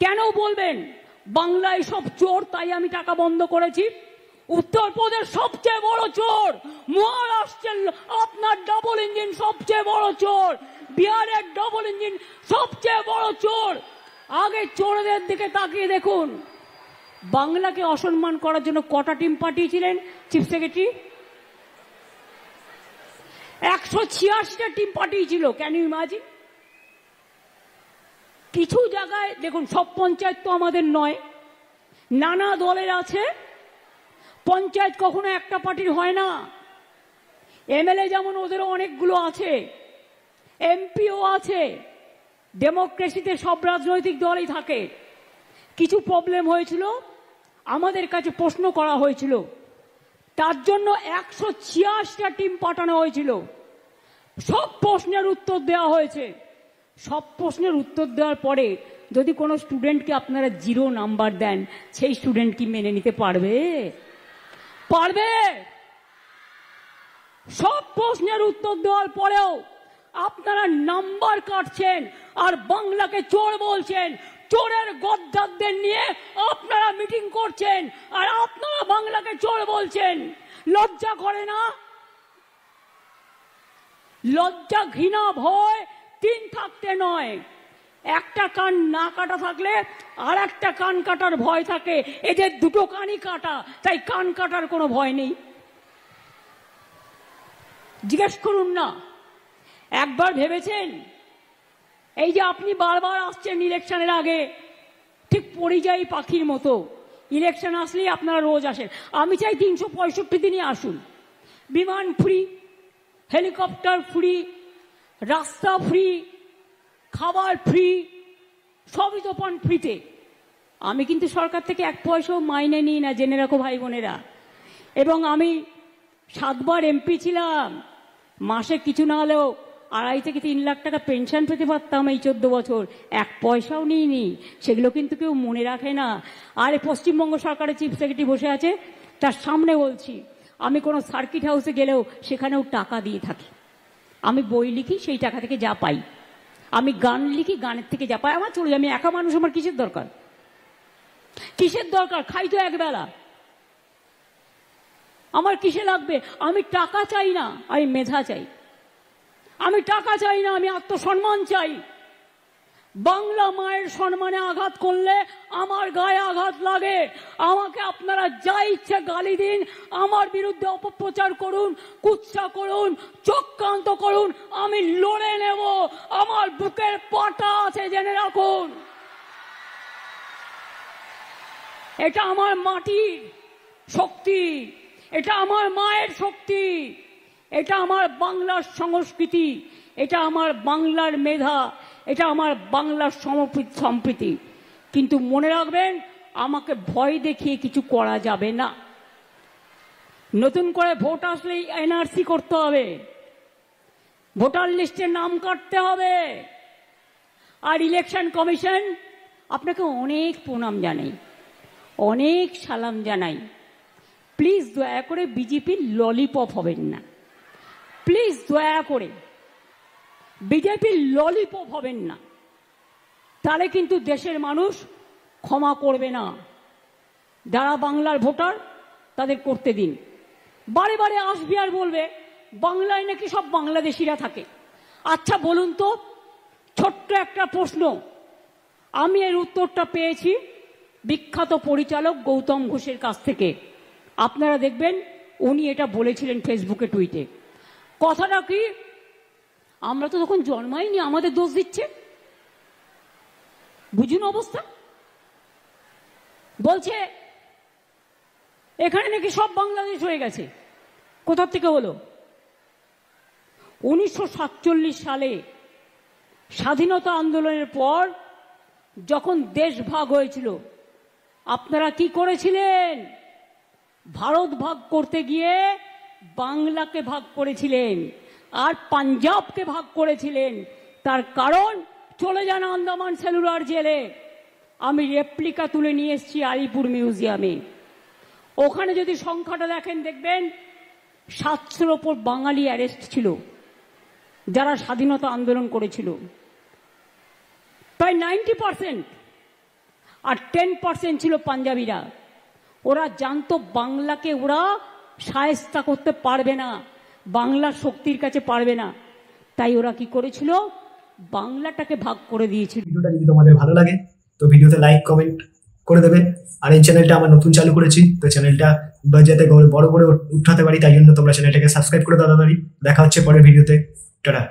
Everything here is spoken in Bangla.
কেন বলবেন বাংলায় সব চোর তাই আমি টাকা বন্ধ করেছি? উত্তরপ্রদেশ সবচেয়ে বড় চোর, মহারাষ্ট্রের আপনার ডাবল ইঞ্জিন সবচেয়ে বড় চোর, বিহারের ডাবল ইঞ্জিন সবচেয়ে বড় চোর। আগে চোরদের দিকে তাকিয়ে দেখুন। বাংলাকে অসম্মান করার জন্য কটা টিম পাঠিয়েছিলেন চিফ সেক্রেটারি? 186টা টিম পাঠিয়েছিল। Can you imagine? কিছু জায়গায় দেখুন, সব পঞ্চায়েত তো আমাদের নয়, নানা দলের আছে। পঞ্চায়েত কখনো একটা পার্টির হয় না। এমএলএ যেমন ওদেরও অনেকগুলো আছে, এমপিও আছে। ডেমোক্রেসিতে সব রাজনৈতিক দলই থাকে। কিছু প্রবলেম হয়েছিল, আমাদের কাছে প্রশ্ন করা হয়েছিল, তার জন্য 186টা টিম পাঠানো হয়েছিল। সব প্রশ্নের উত্তর দেওয়া হয়েছে। সব প্রশ্নের উত্তর দেওয়ার পরে যদি কোনো স্টুডেন্টকে আপনারা 0 নাম্বার দেন, সেই স্টুডেন্ট কি মেনে নিতে পারবে? পারবে? সব প্রশ্নের উত্তর দেওয়ার পরেও আপনারা নাম্বার কাটছেন আর বাংলাকে চোর বলছেন। চোরের গদ্দারদের নিয়ে আপনারা মিটিং করছেন আর আপনারা বাংলাকে চোর বলছেন। লজ্জা করে না? লজ্জা, ঘৃণা, ভয় 3 থাকতে নয়, একটা কান না কাটা থাকলে আর একটা কান কাটার ভয় থাকে। এদের দুটো কানই কাটা, তাই কান কাটার কোনো ভয় নেই। জিজ্ঞেস করুন না, একবার ভেবেছেন এই যে আপনি বারবার আসছেন ইলেকশনের আগে, ঠিক পরিযায়ী পাখির মতো ইলেকশন আসলেই আপনারা রোজ আসেন। আমি চাই 365 দিনই আসুন। বিমান ফ্রি, হেলিকপ্টার ফ্রি, রাস্তা ফ্রি, খাবার ফ্রি, সবই তো পান ফ্রিতে। আমি কিন্তু সরকার থেকে 1 পয়সাও মাইনে নিই না, জেনে রাখো ভাই বোনেরা। এবং আমি 7 বার এমপি ছিলাম। মাসে কিছু না হলেও 2.5 থেকে 3 লাখ টাকা পেনশন পেতে পারতাম এই 14 বছর। 1 পয়সাও নিইনি। সেগুলো কিন্তু কেউ মনে রাখে না। আর পশ্চিমবঙ্গ সরকারের চিফ সেক্রেটারি বসে আছে, তার সামনে বলছি, আমি কোনো সার্কিট হাউসে গেলেও সেখানেও টাকা দিয়ে থাকি। আমি বই লিখি, সেই টাকা থেকে যা পাই। আমি গান লিখি, গানের থেকে যা পাই আমার চলে যায়। আমি একা মানুষ, আমার কিসের দরকার? কিসের দরকার? খাই তো একবেলা, আমার কিসে লাগবে? আমি টাকা চাই না, আমি মেধা চাই। আমি টাকা চাই না, আমি আত্মসম্মান চাই। বাংলা মায়ের সম্মানে আঘাত করলে আমার গায়ে আঘাত লাগে। আমাকে আপনারা যা ইচ্ছে গালি দিন, আমার বিরুদ্ধে অপপ্রচার করুন, কুৎসা করুন, চক্রান্ত করুন, আমি লড়ে নেব। আমার বুকের পাটা আছে, জেনে রাখুন। এটা আমার মাটির শক্তি, এটা আমার মায়ের শক্তি, এটা আমার বাংলার সংস্কৃতি, এটা আমার বাংলার মেধা, এটা আমার বাংলার সম্প্রীতি। কিন্তু মনে রাখবেন, আমাকে ভয় দেখিয়ে কিছু করা যাবে না। নতুন করে ভোট আসলেই এনআরসি করতে হবে, ভোটার লিস্টে নাম কাটতে হবে। আর ইলেকশন কমিশন, আপনাকে অনেক প্রণাম জানাই, অনেক সালাম জানাই। প্লিজ দয়া করে বিজেপির ললিপপ হবেন না। প্লিজ দয়া করে বিজেপির ললিপপ হবেন না, তাহলে কিন্তু দেশের মানুষ ক্ষমা করবে না। যারা বাংলার ভোটার তাদের করতে দিন। বারে বারে আসবে আর বলবে বাংলায় নাকি সব বাংলাদেশিরা থাকে। আচ্ছা বলুন তো, ছোট্ট একটা প্রশ্ন, আমি এর উত্তরটা পেয়েছি বিখ্যাত পরিচালক গৌতম ঘোষের কাছ থেকে। আপনারা দেখবেন উনি এটা বলেছিলেন ফেসবুকে, টুইটে। কথাটা কি? আমরা তো তখন জন্মাইনি, আমাদের দোষ দিচ্ছে। বুঝুন অবস্থা। বলছে এখানে নাকি সব বাংলাদেশ হয়ে গেছে। কোথা থেকে হলো? 1947 সালে স্বাধীনতা আন্দোলনের পর যখন দেশ ভাগ হয়েছিল, আপনারা কি করেছিলেন? ভারত ভাগ করতে গিয়ে বাংলাকে ভাগ করেছিলেন আর পাঞ্জাবকে ভাগ করেছিলেন। তার কারণ, চলে যান আন্দামান সেলুলার জেলে। আমি রেপ্লিকা তুলে নিয়ে এসেছি আলিপুর মিউজিয়ামে। ওখানে যদি সংখ্যাটা দেখেন, দেখবেন 700-র ওপর বাঙালি অ্যারেস্ট ছিল যারা স্বাধীনতা আন্দোলন করেছিল। প্রায় 90%। আর 10% ছিল পাঞ্জাবিরা। ওরা জানতো বাংলাকে ওরা শায়েস্তা করতে পারবে না, বাংলার শক্তির কাছে পারবে না, তাই ওরা কি করেছিল, বাংলাটাকে ভাগ করে দিয়েছিল। ভিডিওটা যদি তোমাদের ভালো লাগে তো ভিডিওতে লাইক কমেন্ট করে দেবে। আর এই চ্যানেলটা আমার নতুন চালু করেছি, তো চ্যানেলটা যাতে বড় করে উঠাতে পারি তাই জন্য তোমরা চ্যানেলটাকে সাবস্ক্রাইব করে দাও তাড়াতাড়ি। দেখা হচ্ছে পরের ভিডিওতে। টাটা।